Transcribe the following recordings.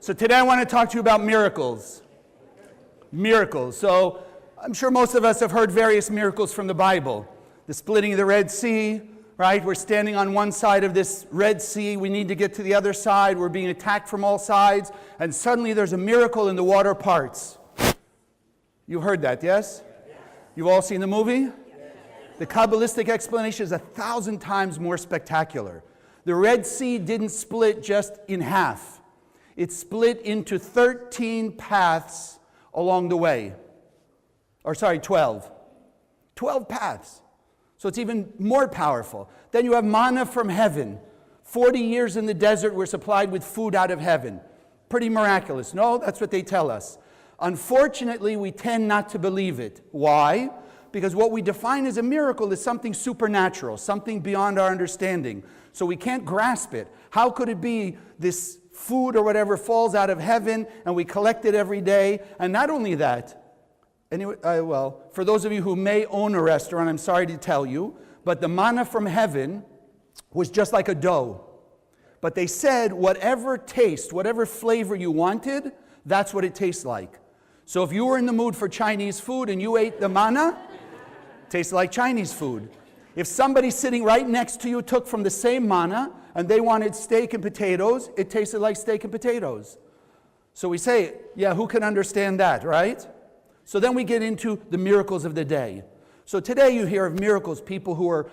So today I want to talk to you about miracles. Miracles. So I'm sure most of us have heard various miracles from the Bible. The splitting of the Red Sea, right? We're standing on one side of this Red Sea. We need to get to the other side. We're being attacked from all sides. And suddenly there's a miracle and the water parts. You've heard that, yes? You've all seen the movie? The Kabbalistic explanation is 1,000 times more spectacular. The Red Sea didn't split just in half. It split into 13 paths along the way. 12. 12 paths. So it's even more powerful. Then you have manna from heaven. 40 years in the desert, we're supplied with food out of heaven. Pretty miraculous. No, that's what they tell us. Unfortunately, we tend not to believe it. Why? Because what we define as a miracle is something supernatural, something beyond our understanding. So we can't grasp it. How could it be this food or whatever falls out of heaven and we collect it every day? And not only that, anyway, for those of you who may own a restaurant, I'm sorry to tell you, but the manna from heaven was just like a dough. But they said whatever taste, whatever flavor you wanted, that's what it tastes like. So if you were in the mood for Chinese food and you ate the manna, it tasted like Chinese food. If somebody sitting right next to you took from the same manna and they wanted steak and potatoes, it tasted like steak and potatoes. So we say, yeah, who can understand that, right? So then we get into the miracles of the day. So today you hear of miracles, people who are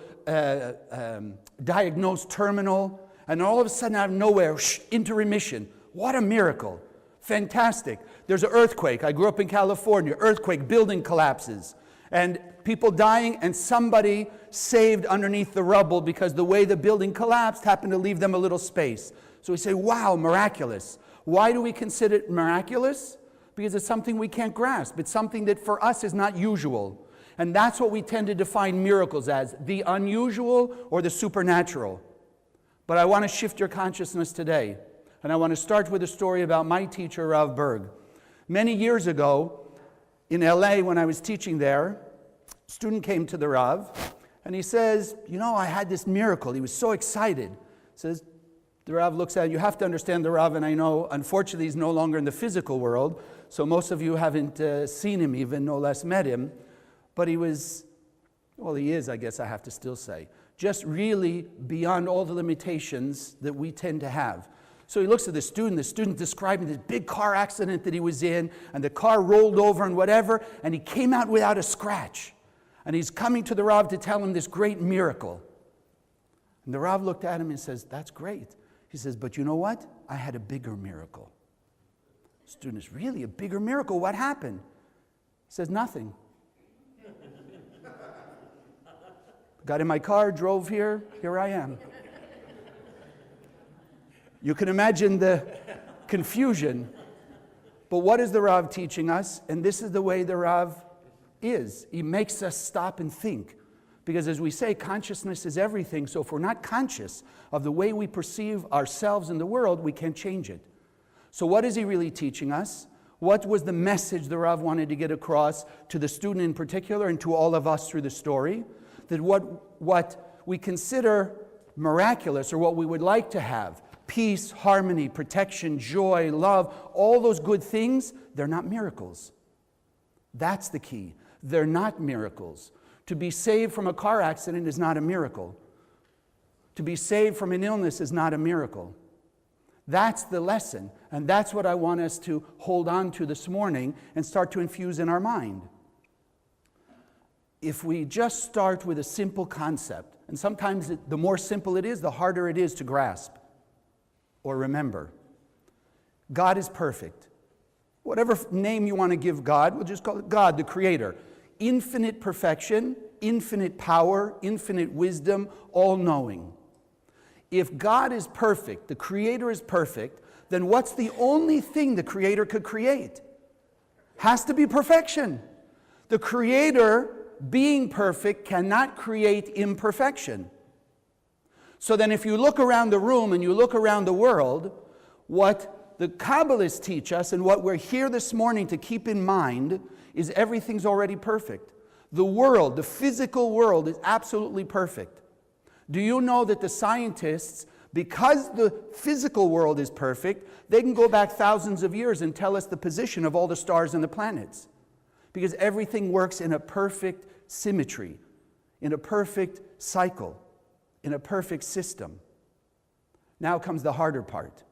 diagnosed terminal, and all of a sudden out of nowhere, into remission. What a miracle. Fantastic. There's an earthquake. I grew up in California. Earthquake, building collapses. And people dying, and somebody saved underneath the rubble because the way the building collapsed happened to leave them a little space. So we say, wow, miraculous. Why do we consider it miraculous? Because it's something we can't grasp. It's something that for us is not usual. And that's what we tend to define miracles as, the unusual or the supernatural. But I want to shift your consciousness today. And I want to start with a story about my teacher, Rav Berg. Many years ago, in LA, when I was teaching there, a student came to the Rav, and he says, you know, I had this miracle. He was so excited. Says, the Rav looks at him. You have to understand the Rav, and I know, unfortunately, he's no longer in the physical world, so most of you haven't seen him even, no less met him. But he was, well, he is, I guess I have to still say, just really beyond all the limitations that we tend to have. So he looks at the student describing this big car accident that he was in, and the car rolled over and whatever, and he came out without a scratch. And he's coming to the Rav to tell him this great miracle. And the Rav looked at him and says, that's great. He says, but you know what? I had a bigger miracle. The student is, really, a bigger miracle? What happened? He says, nothing. Got in my car, drove here I am. You can imagine the confusion. But what is the Rav teaching us? And this is the way the Rav is. He makes us stop and think. Because as we say, consciousness is everything. So if we're not conscious of the way we perceive ourselves in the world, we can't change it. So what is he really teaching us? What was the message the Rav wanted to get across to the student in particular and to all of us through the story? That what we consider miraculous, or what we would like to have, peace, harmony, protection, joy, love, all those good things, they're not miracles. That's the key. They're not miracles. To be saved from a car accident is not a miracle. To be saved from an illness is not a miracle. That's the lesson, and that's what I want us to hold on to this morning and start to infuse in our mind. If we just start with a simple concept, and sometimes the more simple it is, the harder it is to grasp or remember. God is perfect. Whatever name you want to give God, we'll just call it God, the Creator. Infinite perfection, infinite power, infinite wisdom, all-knowing. If God is perfect, the Creator is perfect, then what's the only thing the Creator could create? Has to be perfection. The Creator, being perfect, cannot create imperfection. So then if you look around the room and you look around the world, what the Kabbalists teach us and what we're here this morning to keep in mind is everything's already perfect. The world, the physical world, is absolutely perfect. Do you know that the scientists Because the physical world is perfect, they can go back thousands of years and tell us the position of all the stars and the planets. Because everything works in a perfect symmetry, in a perfect cycle, in a perfect system. Now comes the harder part.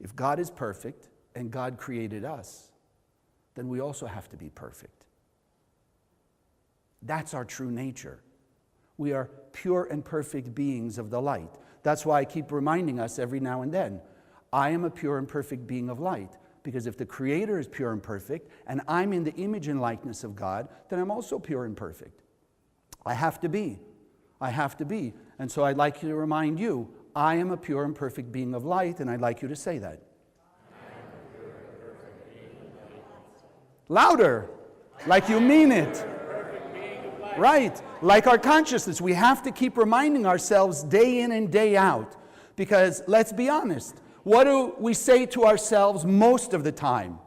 If God is perfect and God created us, then we also have to be perfect. That's our true nature. We are pure and perfect beings of the light. That's why I keep reminding us every now and then, I am a pure and perfect being of light. Because if the Creator is pure and perfect, and I'm in the image and likeness of God, then I'm also pure and perfect. I have to be. I have to be. And so I'd like to remind you, I am a pure and perfect being of light, and I'd like you to say that. Louder, like you mean it. Right, like our consciousness. We have to keep reminding ourselves day in and day out. Because let's be honest, what do we say to ourselves most of the time?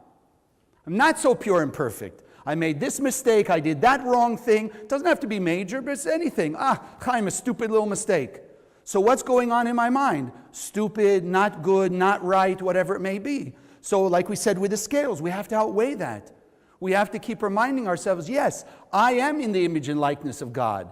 I'm not so pure and perfect. I made this mistake, I did that wrong thing. It doesn't have to be major, but it's anything. I'm a stupid little mistake. So what's going on in my mind? Stupid, not good, not right, whatever it may be. So like we said with the scales, we have to outweigh that. We have to keep reminding ourselves, yes, I am in the image and likeness of God.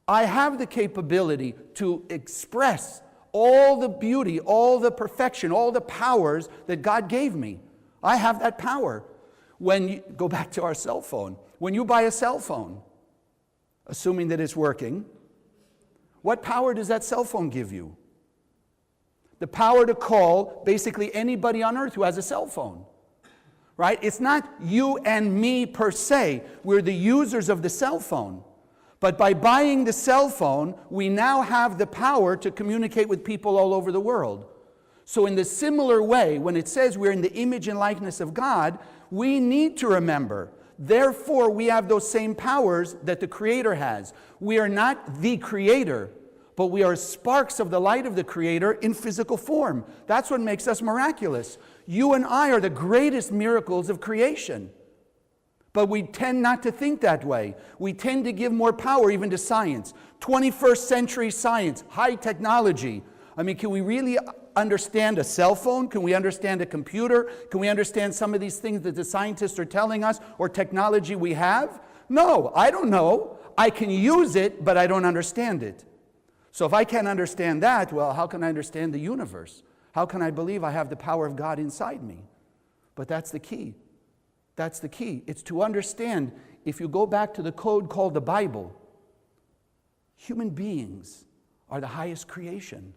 I have the capability to express all the beauty, all the perfection, all the powers that God gave me. I have that power. When you go back to our cell phone, when you buy a cell phone, assuming that it's working, what power does that cell phone give you? The power to call basically anybody on earth who has a cell phone. Right? It's not you and me per se. We're the users of the cell phone. But by buying the cell phone, we now have the power to communicate with people all over the world. So in the similar way, when it says we're in the image and likeness of God, we need to remember, therefore we have those same powers that the Creator has. We are not the Creator, but we are sparks of the light of the Creator in physical form. That's what makes us miraculous. You and I are the greatest miracles of creation. But we tend not to think that way. We tend to give more power even to science. 21st century science, high technology. I mean, can we really understand a cell phone? Can we understand a computer? Can we understand some of these things that the scientists are telling us or technology we have? No, I don't know. I can use it, but I don't understand it. So if I can't understand that, well, how can I understand the universe? How can I believe I have the power of God inside me? But that's the key. That's the key. It's to understand, if you go back to the code called the Bible, human beings are the highest creation.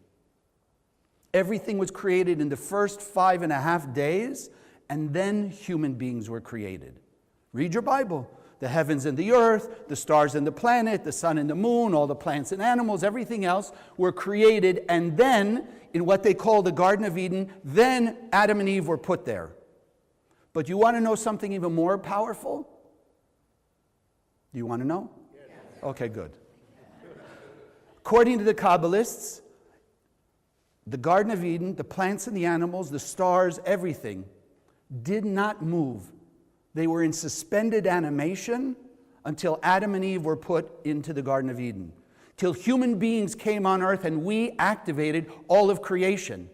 Everything was created in the first 5.5 days, and then human beings were created. Read your Bible. The heavens and the earth, the stars and the planet, the sun and the moon, all the plants and animals, everything else were created, and then in what they call the Garden of Eden, then Adam and Eve were put there. But you want to know something even more powerful? Do you want to know? Yes. Okay, good. According to the Kabbalists, the Garden of Eden, the plants and the animals, the stars, everything did not move. They were in suspended animation until Adam and Eve were put into the Garden of Eden. Till human beings came on earth and we activated all of creation.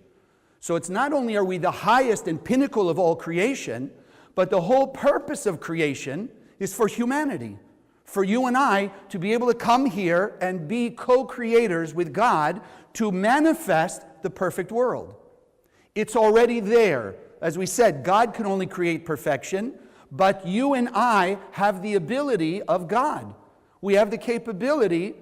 So it's not only are we the highest and pinnacle of all creation, but the whole purpose of creation is for humanity. For you and I to be able to come here and be co-creators with God to manifest the perfect world. It's already there. As we said, God can only create perfection, but you and I have the ability of God. We have the capability.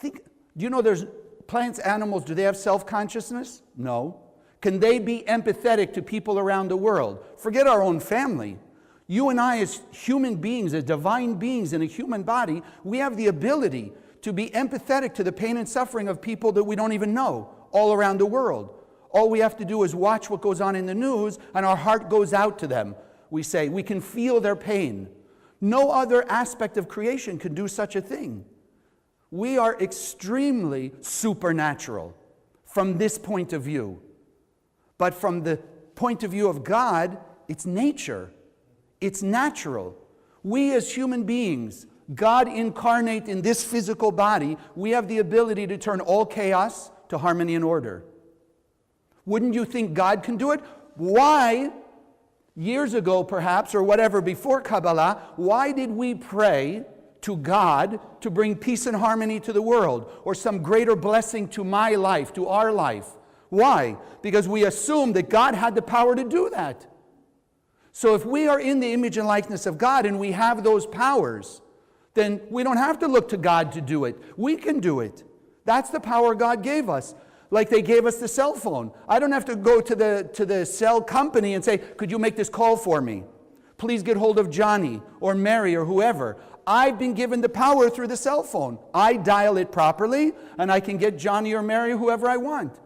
Do you know there's plants, animals, do they have self-consciousness? No. Can they be empathetic to people around the world? Forget our own family. You and I as human beings, as divine beings in a human body, we have the ability to be empathetic to the pain and suffering of people that we don't even know all around the world. All we have to do is watch what goes on in the news and our heart goes out to them. We say, we can feel their pain. No other aspect of creation can do such a thing. We are extremely supernatural from this point of view. But from the point of view of God, it's nature. It's natural. We as human beings, God incarnate in this physical body, we have the ability to turn all chaos to harmony and order. Wouldn't you think God can do it? Why, years ago perhaps, or whatever, before Kabbalah, why did we pray to God to bring peace and harmony to the world, or some greater blessing to my life, to our life? Why? Because we assumed that God had the power to do that. So if we are in the image and likeness of God and we have those powers, then we don't have to look to God to do it. We can do it. That's the power God gave us. Like they gave us the cell phone. I don't have to go to the cell company and say, could you make this call for me? Please get hold of Johnny or Mary or whoever. I've been given the power through the cell phone. I dial it properly and I can get Johnny or Mary or whoever I want.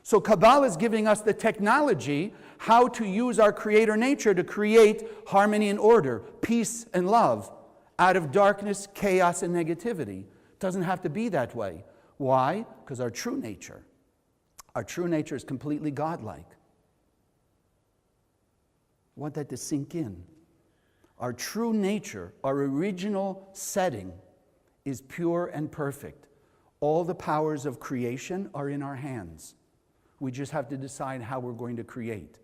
So Kabbalah is giving us the technology how to use our creator nature to create harmony and order, peace and love out of darkness, chaos, and negativity. It doesn't have to be that way. Why? Because our true nature is completely godlike. I want that to sink in. Our true nature, our original setting, is pure and perfect. All the powers of creation are in our hands. We just have to decide how we're going to create.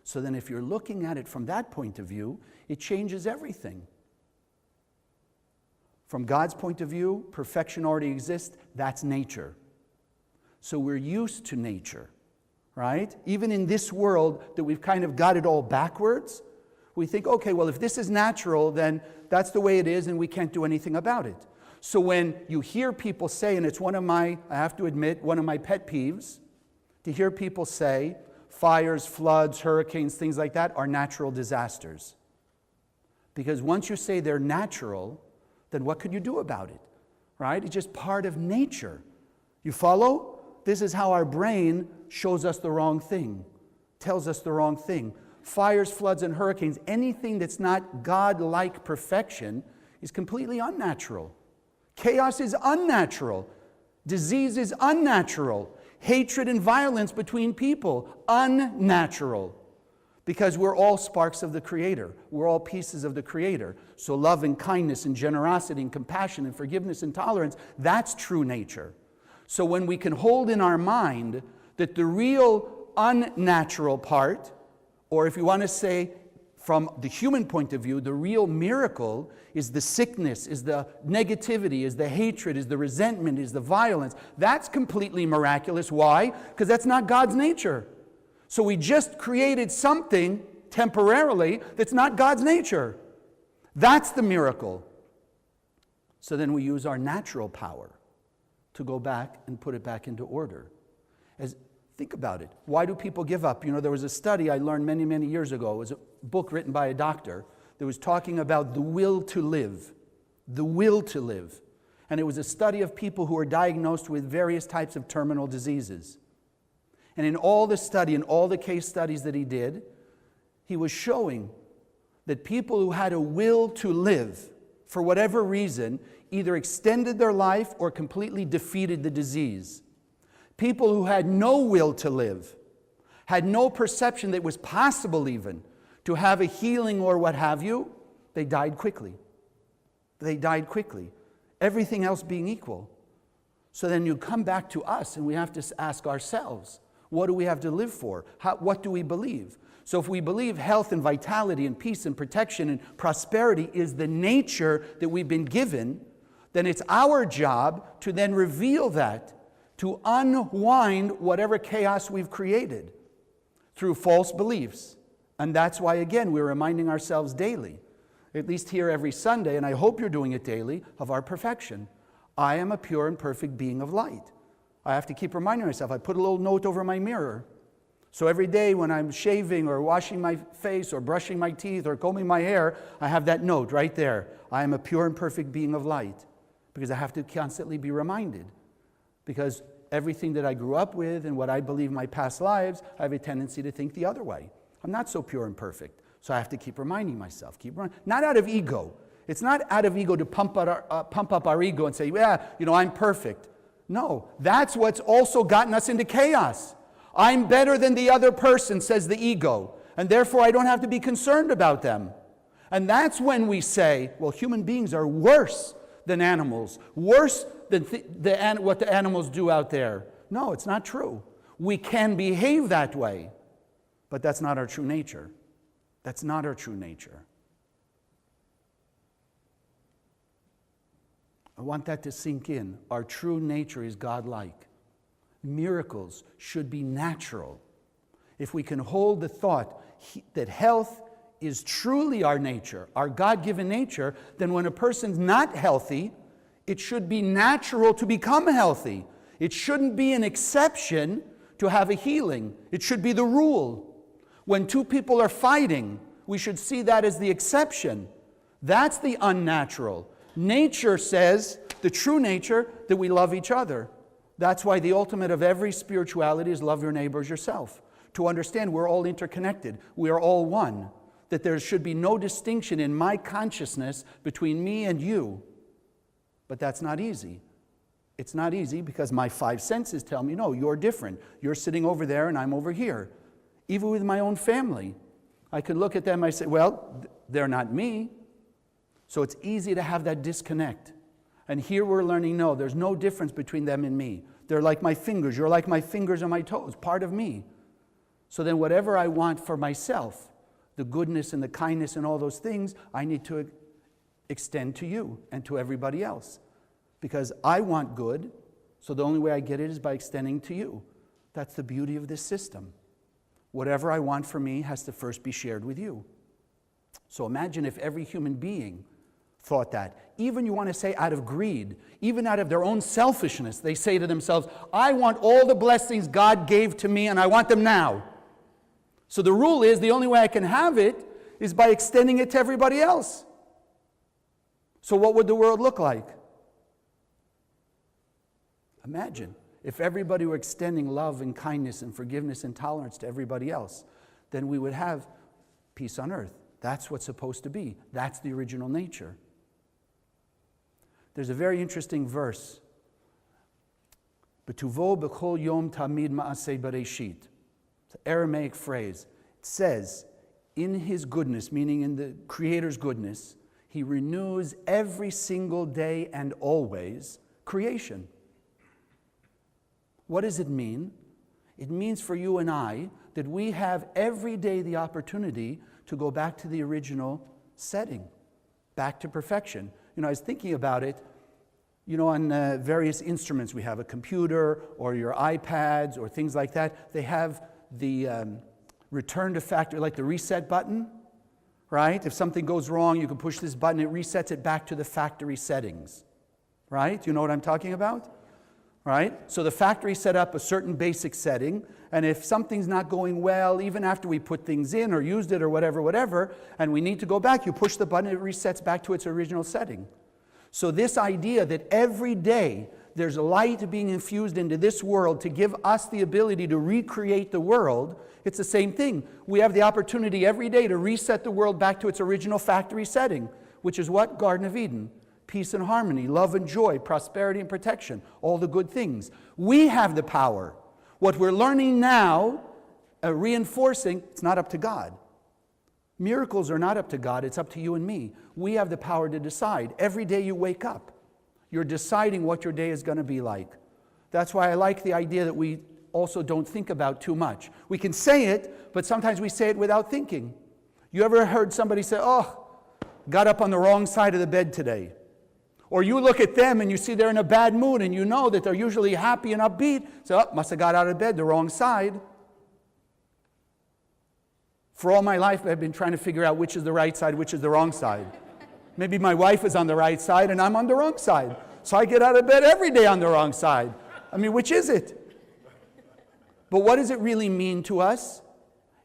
So then if you're looking at it from that point of view, it changes everything. From God's point of view, perfection already exists. That's nature. So we're used to nature, right? Even in this world that we've kind of got it all backwards, we think, okay, well, if this is natural, then that's the way it is and we can't do anything about it. So when you hear people say, and it's one of my, I have to admit, one of my pet peeves, to hear people say fires, floods, hurricanes, things like that are natural disasters. Because once you say they're natural, then what could you do about it, right? It's just part of nature. You follow? This is how our brain shows us the wrong thing, tells us the wrong thing. Fires, floods, and hurricanes, anything that's not God-like perfection is completely unnatural. Chaos is unnatural. Disease is unnatural. Hatred and violence between people, unnatural. Because we're all sparks of the Creator. We're all pieces of the Creator. So love and kindness and generosity and compassion and forgiveness and tolerance, that's true nature. So when we can hold in our mind that the real unnatural part, or if you want to say from the human point of view, the real miracle is the sickness, is the negativity, is the hatred, is the resentment, is the violence. That's completely miraculous. Why? Because that's not God's nature. So we just created something temporarily that's not God's nature. That's the miracle. So then we use our natural power to go back and put it back into order. Think about it. Why do people give up? You know, there was a study I learned many, many years ago. It was a book written by a doctor that was talking about the will to live. The will to live. And it was a study of people who were diagnosed with various types of terminal diseases. And in all the study, in all the case studies that he did, he was showing that people who had a will to live, for whatever reason, either extended their life or completely defeated the disease. People who had no will to live, had no perception that it was possible even to have a healing or what have you, they died quickly. They died quickly. Everything else being equal. So then you come back to us and we have to ask ourselves, what do we have to live for? What do we believe? So if we believe health and vitality and peace and protection and prosperity is the nature that we've been given, then it's our job to then reveal that, to unwind whatever chaos we've created through false beliefs. And that's why, again, we're reminding ourselves daily, at least here every Sunday, and I hope you're doing it daily, of our perfection. I am a pure and perfect being of light. I have to keep reminding myself. I put a little note over my mirror. So every day when I'm shaving or washing my face or brushing my teeth or combing my hair, I have that note right there. I am a pure and perfect being of light. Because I have to constantly be reminded. Because everything that I grew up with and what I believe in my past lives, I have a tendency to think the other way. I'm not so pure and perfect. So I have to keep reminding myself. Not out of ego. It's not out of ego to pump up our ego and say, yeah, I'm perfect. No, that's what's also gotten us into chaos. I'm better than the other person, says the ego, and therefore I don't have to be concerned about them. And that's when we say, well, human beings are worse than animals, worse than what the animals do out there. No, it's not true. We can behave that way, but that's not our true nature. That's not our true nature. I want that to sink in. Our true nature is God-like. Miracles should be natural. If we can hold the thought that health is truly our nature, our God-given nature, then when a person's not healthy, it should be natural to become healthy. It shouldn't be an exception to have a healing. It should be the rule. When two people are fighting, we should see that as the exception. That's the unnatural. Nature says, the true nature, that we love each other. That's why the ultimate of every spirituality is love your neighbor as yourself. To understand we're all interconnected. We are all one. That there should be no distinction in my consciousness between me and you. But that's not easy. It's not easy because my five senses tell me, no, you're different. You're sitting over there and I'm over here. Even with my own family, I can look at them and I say, well, they're not me. So it's easy to have that disconnect. And here we're learning, no, there's no difference between them and me. They're like my fingers. You're like my fingers and my toes, part of me. So then whatever I want for myself, the goodness and the kindness and all those things, I need to extend to you and to everybody else. Because I want good, so the only way I get it is by extending to you. That's the beauty of this system. Whatever I want for me has to first be shared with you. So imagine if every human being thought that. Even you want to say out of greed, even out of their own selfishness, they say to themselves, I want all the blessings God gave to me and I want them now. So the rule is the only way I can have it is by extending it to everybody else. So what would the world look like? Imagine if everybody were extending love and kindness and forgiveness and tolerance to everybody else, then we would have peace on earth. That's what's supposed to be. That's the original nature. There's a very interesting verse. B'tuvo b'chol yom tamid ma'aseh bereshit. It's an Aramaic phrase. It says, in his goodness, meaning in the Creator's goodness, he renews every single day and always creation. What does it mean? It means for you and I that we have every day the opportunity to go back to the original setting, back to perfection. You know, I was thinking about it, you know, on various instruments. We have a computer or your iPads or things like that. They have the return to factory, like the reset button, right? If something goes wrong, you can push this button, it resets it back to the factory settings, right? You know what I'm talking about? Right? So the factory set up a certain basic setting, and if something's not going well, even after we put things in or used it or whatever, and we need to go back, you push the button, it resets back to its original setting. So this idea that every day there's light being infused into this world to give us the ability to recreate the world, it's the same thing. We have the opportunity every day to reset the world back to its original factory setting, which is what? Garden of Eden. Peace and harmony, love and joy, prosperity and protection, all the good things. We have the power. What we're learning now, reinforcing, it's not up to God. Miracles are not up to God, it's up to you and me. We have the power to decide. Every day you wake up, you're deciding what your day is going to be like. That's why I like the idea that we also don't think about too much. We can say it, but sometimes we say it without thinking. You ever heard somebody say, oh, got up on the wrong side of the bed today? Or you look at them and you see they're in a bad mood and you know that they're usually happy and upbeat. So, must have got out of bed the wrong side. For all my life, I've been trying to figure out which is the right side, which is the wrong side. Maybe my wife is on the right side and I'm on the wrong side. So I get out of bed every day on the wrong side. I mean, which is it? But what does it really mean to us?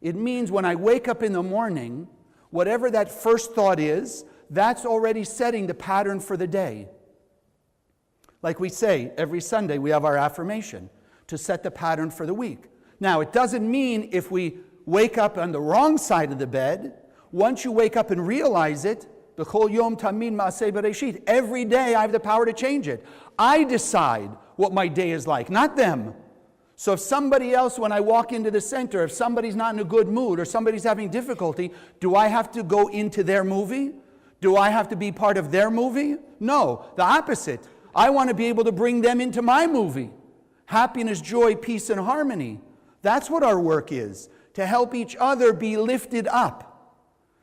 It means when I wake up in the morning, whatever that first thought is, that's already setting the pattern for the day. Like we say, every Sunday we have our affirmation to set the pattern for the week. Now, it doesn't mean if we wake up on the wrong side of the bed, once you wake up and realize it, every day I have the power to change it. I decide what my day is like, not them. So if somebody else, when I walk into the center, if somebody's not in a good mood or somebody's having difficulty, do I have to go into their movie? Do I have to be part of their movie? No, the opposite. I want to be able to bring them into my movie. Happiness, joy, peace, and harmony. That's what our work is, to help each other be lifted up.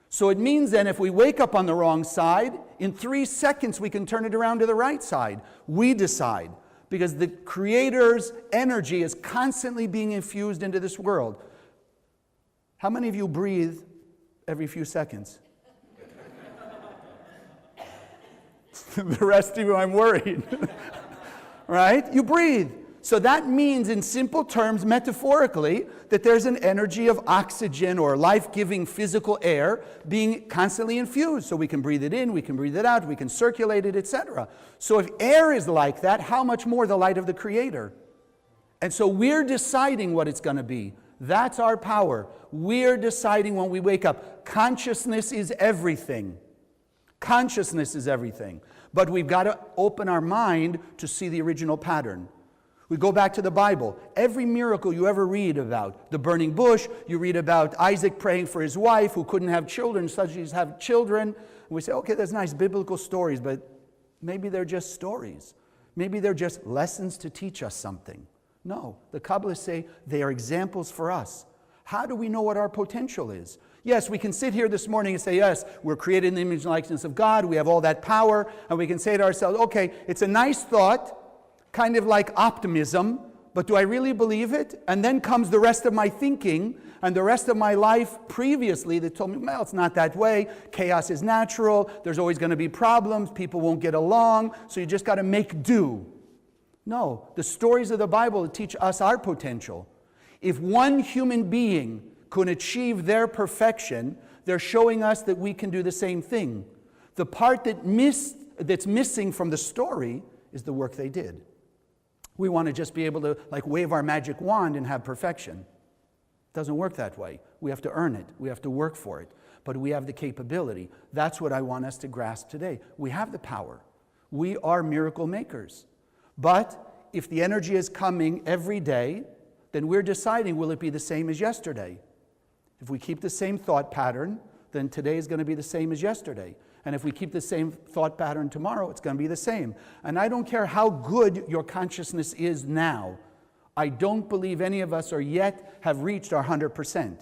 So it means then if we wake up on the wrong side, in 3 seconds we can turn it around to the right side. We decide. Because the Creator's energy is constantly being infused into this world. How many of you breathe every few seconds? The rest of you, I'm worried. Right? You breathe. So that means, in simple terms, metaphorically, that there's an energy of oxygen or life-giving physical air being constantly infused. So we can breathe it in, we can breathe it out, we can circulate it, etc. So if air is like that, how much more the light of the Creator? And so we're deciding what it's going to be. That's our power. We're deciding when we wake up. Consciousness is everything. Consciousness is everything. But we've got to open our mind to see the original pattern. We go back to the Bible. Every miracle you ever read about, the burning bush, you read about Isaac praying for his wife who couldn't have children, such as have children. And we say, okay, that's nice biblical stories, but maybe they're just stories. Maybe they're just lessons to teach us something. No, the Kabbalists say they are examples for us. How do we know what our potential is? Yes, we can sit here this morning and say, yes, we're created in the image and likeness of God, we have all that power, and we can say to ourselves, okay, it's a nice thought, kind of like optimism, but do I really believe it? And then comes the rest of my thinking and the rest of my life previously that told me, well, it's not that way. Chaos is natural. There's always going to be problems. People won't get along. So you just got to make do. No, the stories of the Bible teach us our potential. If one human being could achieve their perfection, they're showing us that we can do the same thing. The part that's missing from the story is the work they did. We want to just be able to wave our magic wand and have perfection. It doesn't work that way. We have to earn it. We have to work for it. But we have the capability. That's what I want us to grasp today. We have the power. We are miracle makers. But if the energy is coming every day, then we're deciding, will it be the same as yesterday? If we keep the same thought pattern, then today is going to be the same as yesterday. And if we keep the same thought pattern tomorrow, it's going to be the same. And I don't care how good your consciousness is now. I don't believe any of us have reached our 100%.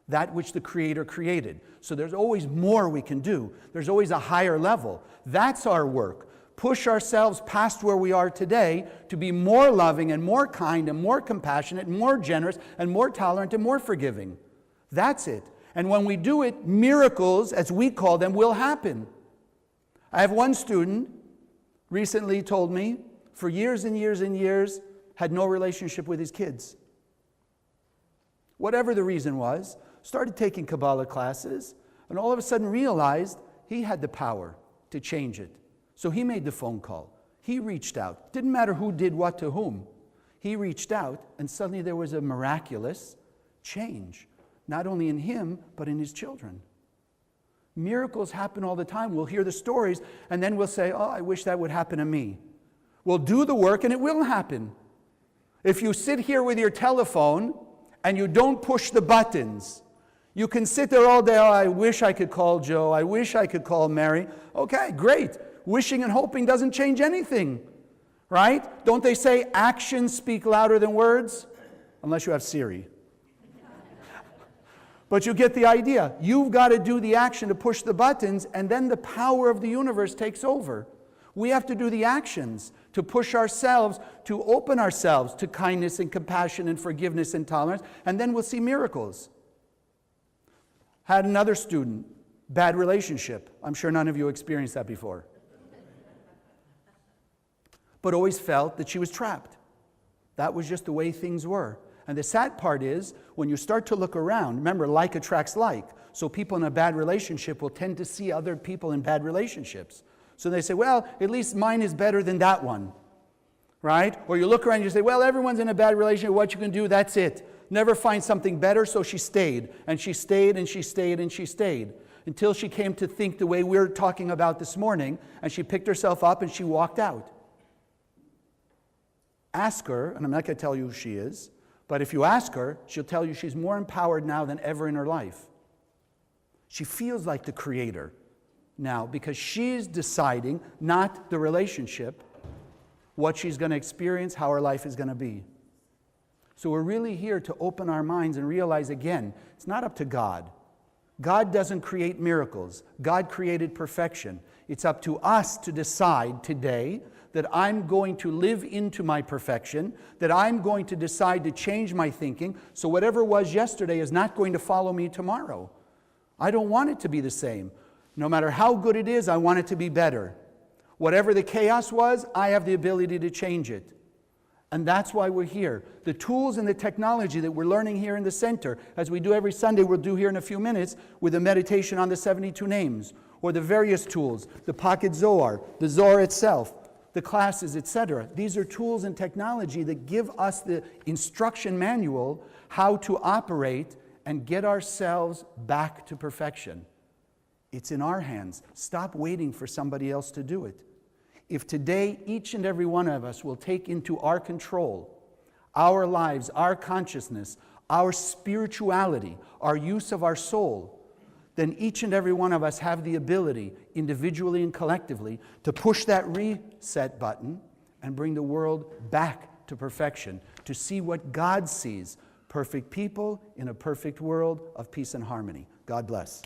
That which the Creator created. So there's always more we can do. There's always a higher level. That's our work. Push ourselves past where we are today to be more loving and more kind and more compassionate and more generous and more tolerant and more forgiving. That's it. And when we do it, miracles, as we call them, will happen. I have one student recently told me, for years and years and years, had no relationship with his kids. Whatever the reason was, started taking Kabbalah classes, and all of a sudden realized he had the power to change it. So he made the phone call. He reached out. Didn't matter who did what to whom. He reached out, and suddenly there was a miraculous change. Not only in him, but in his children. Miracles happen all the time. We'll hear the stories, and then we'll say, oh, I wish that would happen to me. We'll do the work, and it will happen. If you sit here with your telephone, and you don't push the buttons, you can sit there all day, oh, I wish I could call Joe, I wish I could call Mary. Okay, great. Wishing and hoping doesn't change anything, right? Don't they say actions speak louder than words? Unless you have Siri. But you get the idea. You've got to do the action to push the buttons, and then the power of the universe takes over. We have to do the actions to push ourselves, to open ourselves to kindness and compassion and forgiveness and tolerance, and then we'll see miracles. Had another student, bad relationship. I'm sure none of you experienced that before. But always felt that she was trapped. That was just the way things were. And the sad part is, when you start to look around, remember, like attracts like. So people in a bad relationship will tend to see other people in bad relationships. So they say, well, at least mine is better than that one, right? Or you look around and you say, well, everyone's in a bad relationship. What you can do, that's it. Never find something better, so she stayed. And she stayed, and she stayed, and she stayed. Until she came to think the way we're talking about this morning, and she picked herself up and she walked out. Ask her, and I'm not going to tell you who she is, but if you ask her, she'll tell you she's more empowered now than ever in her life. She feels like the creator now because she's deciding, not the relationship, what she's going to experience, how her life is going to be. So we're really here to open our minds and realize again, it's not up to God. God doesn't create miracles. God created perfection. It's up to us to decide today that I'm going to live into my perfection, that I'm going to decide to change my thinking, so whatever was yesterday is not going to follow me tomorrow. I don't want it to be the same. No matter how good it is, I want it to be better. Whatever the chaos was, I have the ability to change it. And that's why we're here. The tools and the technology that we're learning here in the center, as we do every Sunday, we'll do here in a few minutes with a meditation on the 72 names, or the various tools, the Pocket Zohar, the Zohar itself, the classes, etc. These are tools and technology that give us the instruction manual how to operate and get ourselves back to perfection. It's in our hands. Stop waiting for somebody else to do it. If today each and every one of us will take into our control our lives, our consciousness, our spirituality, our use of our soul, then each and every one of us have the ability, individually and collectively, to push that reset button and bring the world back to perfection, to see what God sees, perfect people in a perfect world of peace and harmony. God bless.